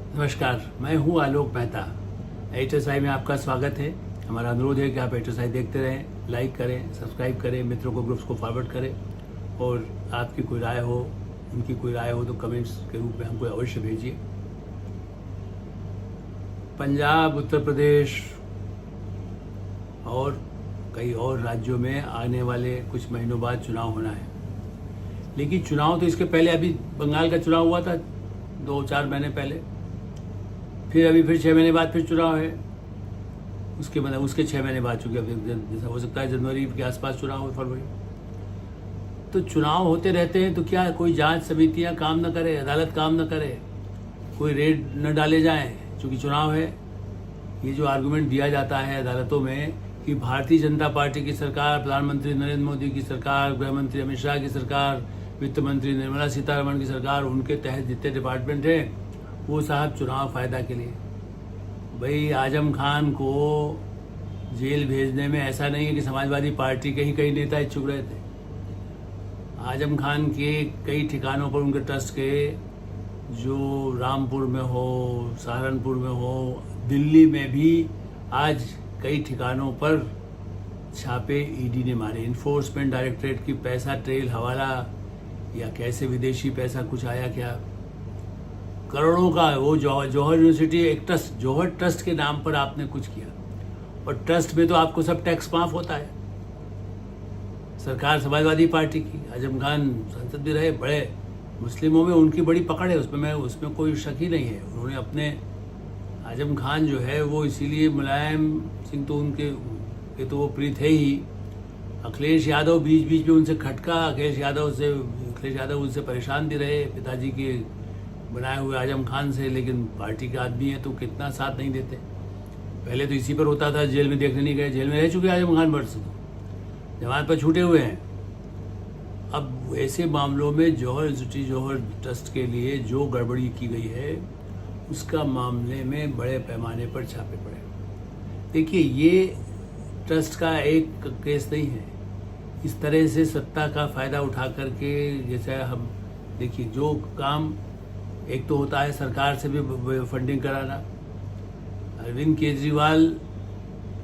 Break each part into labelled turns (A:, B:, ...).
A: नमस्कार, मैं हूं आलोक मेहता। HSI में आपका स्वागत है। हमारा अनुरोध है कि आप HSI देखते रहें, लाइक करें, सब्सक्राइब करें, मित्रों को, ग्रुप्स को फॉरवर्ड करें और आपकी कोई राय हो, उनकी कोई राय हो तो कमेंट्स के रूप में हमको अवश्य भेजिए। पंजाब, उत्तर प्रदेश और कई और राज्यों में आने वाले कुछ महीनों बाद चुनाव होना है, लेकिन चुनाव तो इसके पहले अभी बंगाल का चुनाव हुआ था 2-4 महीने पहले, फिर 6 महीने बाद फिर चुनाव है। उसके 6 महीने बाद, चूंकि जैसा हो सकता है जनवरी के आसपास चुनाव हो, फरवरी। तो चुनाव होते रहते हैं, तो क्या कोई जांच समितियां काम न करे, अदालत काम न करे, कोई रेड न डाले जाएं चूंकि चुनाव है। ये जो आर्गुमेंट दिया जाता है अदालतों में कि भारतीय जनता पार्टी की सरकार, प्रधानमंत्री नरेंद्र मोदी की सरकार, गृह मंत्री अमित शाह की सरकार, वित्त मंत्री निर्मला सीतारमण की सरकार, उनके तहत जितने डिपार्टमेंट हैं वो साहब चुनाव फायदा के लिए। भाई आजम खान को जेल भेजने में ऐसा नहीं है कि समाजवादी पार्टी के ही कई नेता इच्छुक रहे थे। आजम खान के कई ठिकानों पर, उनके ट्रस्ट के, जो रामपुर में हो, सहारनपुर में हो, दिल्ली में भी आज कई ठिकानों पर छापे ईडी ने मारे। इन्फोर्समेंट डायरेक्टरेट की पैसा ट्रेल, हवाला या कैसे विदेशी पैसा कुछ आया क्या, करोड़ों का। वो जौहर यूनिवर्सिटी एक ट्रस्ट, जौहर ट्रस्ट के नाम पर आपने कुछ किया, और ट्रस्ट में तो आपको सब टैक्स माफ होता है। सरकार समाजवादी पार्टी की, आजम खान संसद भी रहे, बड़े मुस्लिमों में उनकी बड़ी पकड़ है, उसमें कोई शक ही नहीं है। उन्होंने अपने, आजम खान जो है वो इसीलिए, मुलायम सिंह तो उनके तो वो प्रिय थे ही। अखिलेश यादव बीच में उनसे खटका, अखिलेश यादव उनसे परेशान भी रहे, पिताजी के बनाए हुए आजम खान से, लेकिन पार्टी के आदमी है तो कितना साथ नहीं देते। पहले तो इसी पर होता था, जेल में देखने नहीं गए, जेल में रह चुके आजम खान वर्ष, तो जमानत पर छूटे हुए हैं। अब ऐसे मामलों में जौहर ट्रस्ट के लिए जो गड़बड़ी की गई है, उसका मामले में बड़े पैमाने पर छापे पड़े। देखिए, ये ट्रस्ट का एक केस नहीं है। इस तरह से सत्ता का फायदा उठा करके, जैसे हम देखिए, जो काम एक तो होता है सरकार से भी फंडिंग कराना। अरविंद केजरीवाल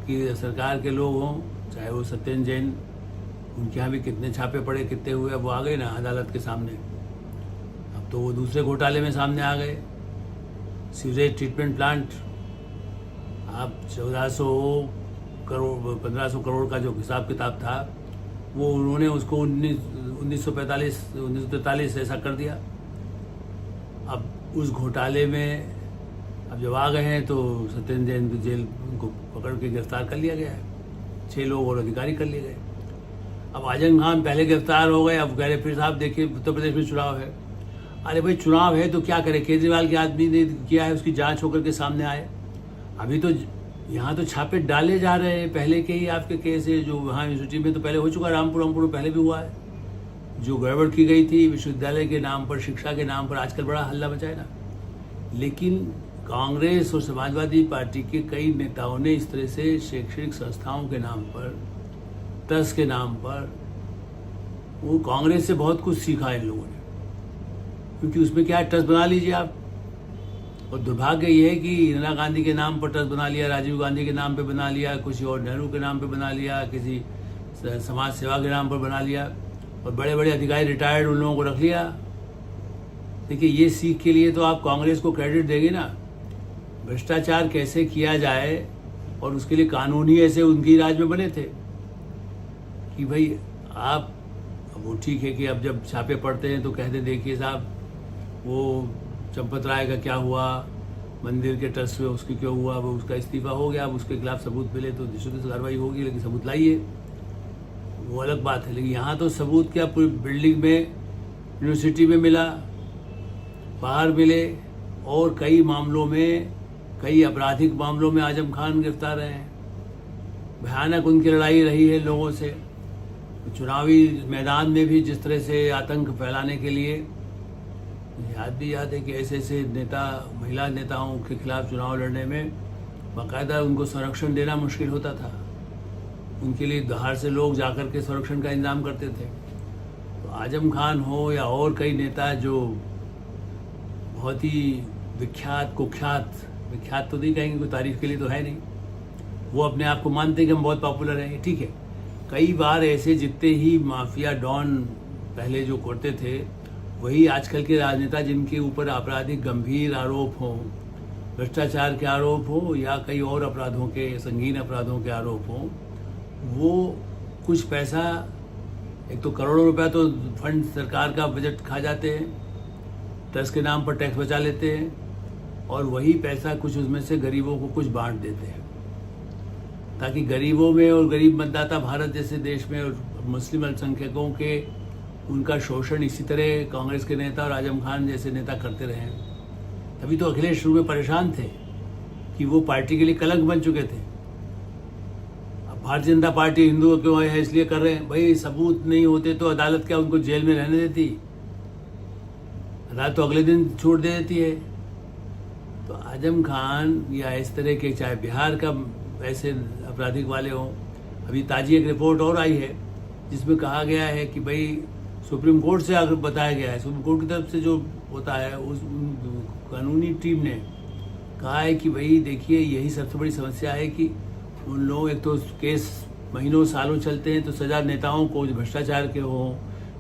A: की सरकार के लोग हों, चाहे वो सत्येंद्र जैन, उनके यहाँ भी कितने छापे पड़े, कितने हुए, अब वो आ गए ना अदालत के सामने। अब तो वो दूसरे घोटाले में सामने आ गए। सीवरेज ट्रीटमेंट प्लांट, आप 1400 करोड़ 1500 करोड़ का जो हिसाब किताब था, वो उन्होंने उसको 1943 ऐसा कर दिया। अब उस घोटाले में अब जब आ गए हैं तो सत्येंद्र जैन को जेल, उनको पकड़ के गिरफ्तार कर लिया गया है। 6 लोग और अधिकारी कर लिए गए। अब आजम खान पहले गिरफ्तार हो गए, अब कह रहे फिर साहब देखिए उत्तर प्रदेश में चुनाव है। अरे भाई, चुनाव है तो क्या करे, केजरीवाल के आदमी ने किया है, उसकी जांच होकर के सामने आए। अभी तो यहाँ तो छापे डाले जा रहे हैं, पहले के ही आपके केस है। जो वहाँ यूनिवर्सिटी में तो पहले हो चुका, रामपुर में पहले भी हुआ है। जो गड़बड़ की गई थी विश्वविद्यालय के नाम पर, शिक्षा के नाम पर, आजकल बड़ा हल्ला मचा है ना। लेकिन कांग्रेस और समाजवादी पार्टी के कई नेताओं ने इस तरह से शैक्षणिक संस्थाओं के नाम पर, ट्रस्ट के नाम पर, वो कांग्रेस से बहुत कुछ सीखा इन लोगों ने। क्योंकि उसमें क्या है, ट्रस्ट बना लीजिए आप, और दुर्भाग्य ये है कि इंदिरा गांधी के नाम पर ट्रस्ट बना लिया, राजीव गांधी के नाम पे बना लिया, किसी और नेहरू के नाम पे बना लिया, किसी समाज सेवा के नाम पर बना लिया, और बड़े बड़े अधिकारी रिटायर्ड उन लोगों को रख लिया। देखिए, ये सीख के लिए तो आप कांग्रेस को क्रेडिट देंगे ना, भ्रष्टाचार कैसे किया जाए, और उसके लिए कानून ही ऐसे उनकी राज में बने थे कि भाई आप, अब वो ठीक है कि अब जब छापे पड़ते हैं तो कहते देखिए साहब, वो चंपत राय का क्या हुआ, मंदिर के ट्रस्ट में उसकी क्यों हुआ, वो उसका इस्तीफा हो गया, अब उसके खिलाफ सबूत मिले तो निश्चित कार्रवाई होगी, लेकिन सबूत लाइए, वो अलग बात है। लेकिन यहाँ तो सबूत क्या, पूरी बिल्डिंग में, यूनिवर्सिटी में मिला, बाहर मिले, और कई मामलों में, कई आपराधिक मामलों में आजम खान गिरफ्तार रहे हैं। भयानक उनकी लड़ाई रही है लोगों से। चुनावी मैदान में भी जिस तरह से आतंक फैलाने के लिए, याद है कि ऐसे नेता, महिला नेताओं के खिलाफ चुनाव लड़ने में बाकायदा उनको संरक्षण देना मुश्किल होता था। उनके लिए बाहर से लोग जाकर के संरक्षण का इंतजाम करते थे। तो आजम खान हो या और कई नेता जो बहुत ही विख्यात कुख्यात, विख्यात तो नहीं कहेंगे, कोई तारीफ के लिए तो है नहीं, वो अपने आप को मानते हैं कि हम बहुत पॉपुलर हैं, ठीक है। कई बार ऐसे जितने ही माफिया डॉन पहले जो करते थे, वही आजकल के राजनेता जिनके ऊपर आपराधिक गंभीर आरोप हों, भ्रष्टाचार के आरोप हो या कई और अपराधों के, संगीन अपराधों के आरोप हों, वो कुछ पैसा, एक तो करोड़ों रुपया तो फंड सरकार का बजट खा जाते हैं, ट्रस्ट के नाम पर टैक्स बचा लेते हैं, और वही पैसा कुछ उसमें से गरीबों को कुछ बांट देते हैं, ताकि गरीबों में और गरीब मतदाता भारत जैसे देश में और मुस्लिम अल्पसंख्यकों के उनका शोषण इसी तरह कांग्रेस के नेता और आजम खान जैसे नेता करते रहे। तभी तो अखिलेश शुरू में परेशान थे कि वो पार्टी के लिए कलंक बन चुके थे। अब भारतीय जनता पार्टी हिंदुओं क्यों है इसलिए कर रहे हैं, भाई सबूत नहीं होते तो अदालत क्या उनको जेल में रहने देती? अदालत तो अगले दिन छोड़ दे देती है। तो आजम खान या इस तरह के, चाहे बिहार का ऐसे आपराधिक वाले हों, अभी ताजी एक रिपोर्ट और आई है जिसमें कहा गया है कि भाई सुप्रीम कोर्ट से अगर बताया गया है, सुप्रीम कोर्ट की तरफ से जो होता है, उस कानूनी टीम ने कहा है कि भाई देखिए यही सबसे बड़ी समस्या है कि उन लोग, एक तो केस महीनों सालों चलते हैं, तो सजा नेताओं को जो भ्रष्टाचार के हों,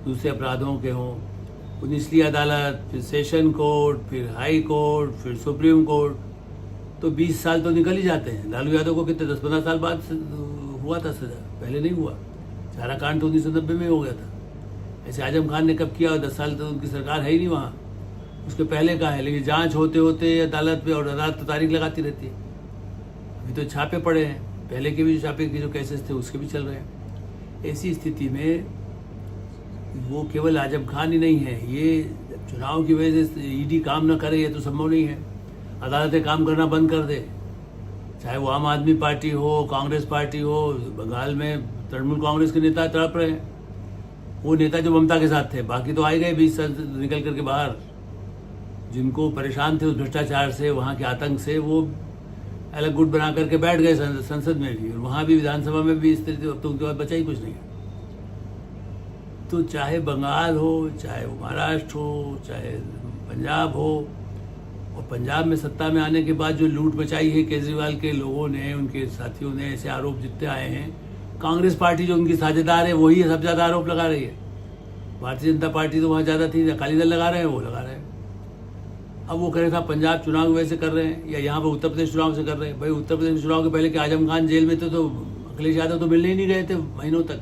A: दूसरे अपराधों के हों, वो निचली अदालत, फिर सेशन कोर्ट, फिर हाई कोर्ट, फिर सुप्रीम कोर्ट, तो 20 साल तो निकल ही जाते हैं। लालू यादव को कितने 10-15 साल बाद हुआ था सजा, पहले नहीं हुआ। चारा कांड तो 1990 में हो गया था। ऐसे आजम खान ने कब किया, और 10 साल तो उनकी सरकार है ही नहीं वहाँ, उसके पहले का है। लेकिन जांच होते होते अदालत में, और अदालत तो तारीख लगाती रहती है। अभी तो छापे पड़े हैं, पहले के भी छापे के जो केसेस थे उसके भी चल रहे हैं। ऐसी स्थिति में वो केवल आजम खान ही नहीं है, ये चुनाव की वजह से ईडी काम न करे ये तो संभव नहीं है। अदालतें काम करना बंद कर दे, चाहे वो आम आदमी पार्टी हो, कांग्रेस पार्टी हो। बंगाल में तृणमूल कांग्रेस के नेता तड़प रहे हैं, वो नेता जो ममता के साथ थे, बाकी तो आए गए 20 साल निकल करके बाहर, जिनको परेशान थे उस भ्रष्टाचार से, वहाँ के आतंक से, वो अलग गुट बना करके बैठ गए संसद में भी, और वहाँ भी विधानसभा में भी इस तरह, अब तो उनके बाद बचा ही कुछ नहीं। तो चाहे बंगाल हो, चाहे वो महाराष्ट्र हो, चाहे पंजाब हो, और पंजाब में सत्ता में आने के बाद जो लूट मचाई है केजरीवाल के लोगों ने, उनके साथियों ने, ऐसे आरोप जितने आए हैं, कांग्रेस पार्टी जो उनकी साझेदार है वही सबसे ज़्यादा आरोप लगा रही है। भारतीय जनता पार्टी तो वहाँ ज़्यादा थी, अकाली दल लगा रहे हैं, वो लगा रहे हैं। अब वो कह रहे था पंजाब चुनाव वैसे कर रहे हैं, या यहाँ पर उत्तर प्रदेश चुनाव से कर रहे हैं। भाई उत्तर प्रदेश चुनाव के पहले कि आजम खान जेल में थे तो अखिलेश यादव तो मिलने ही नहीं गए थे महीनों तक।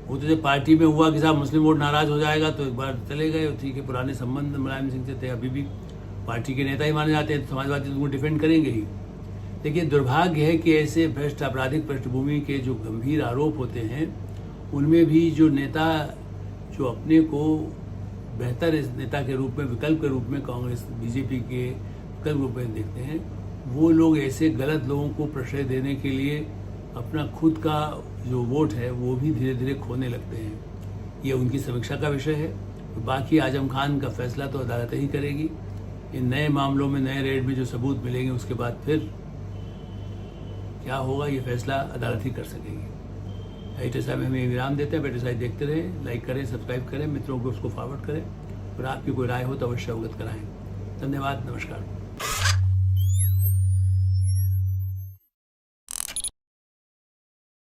A: वो तो जब पार्टी में हुआ कि साहब मुस्लिम वोट नाराज हो जाएगा तो एक बार चले गए, ठीक है, पुराने संबंध मुलायम सिंह से थे, अभी भी पार्टी के नेता ही माने जाते हैं, तो समाजवादी उनको डिफेंड करेंगे ही। देखिए दुर्भाग्य है कि ऐसे भ्रष्ट आपराधिक पृष्ठभूमि के जो गंभीर आरोप होते हैं, उनमें भी जो नेता जो अपने को बेहतर इस नेता के रूप में, विकल्प के रूप में कांग्रेस बीजेपी के विकल्प रूप में देखते हैं, वो लोग ऐसे गलत लोगों को प्रश्रय देने के लिए अपना खुद का जो वोट है वो भी धीरे धीरे खोने लगते हैं। ये उनकी समीक्षा का विषय है। तो बाकी आजम खान का फैसला तो अदालत ही करेगी। इन नए मामलों में, नए रेड में जो सबूत मिलेंगे उसके बाद फिर क्या होगा ये फैसला अदालत ही कर सकेगी। एटे साहब हमें विराम देते हैं। बेटे साहब देखते रहें, लाइक करें, सब्सक्राइब करें, मित्रों को उसको फॉरवर्ड करें, और आपकी कोई राय हो तो अवश्य अवगत कराएं। धन्यवाद, नमस्कार।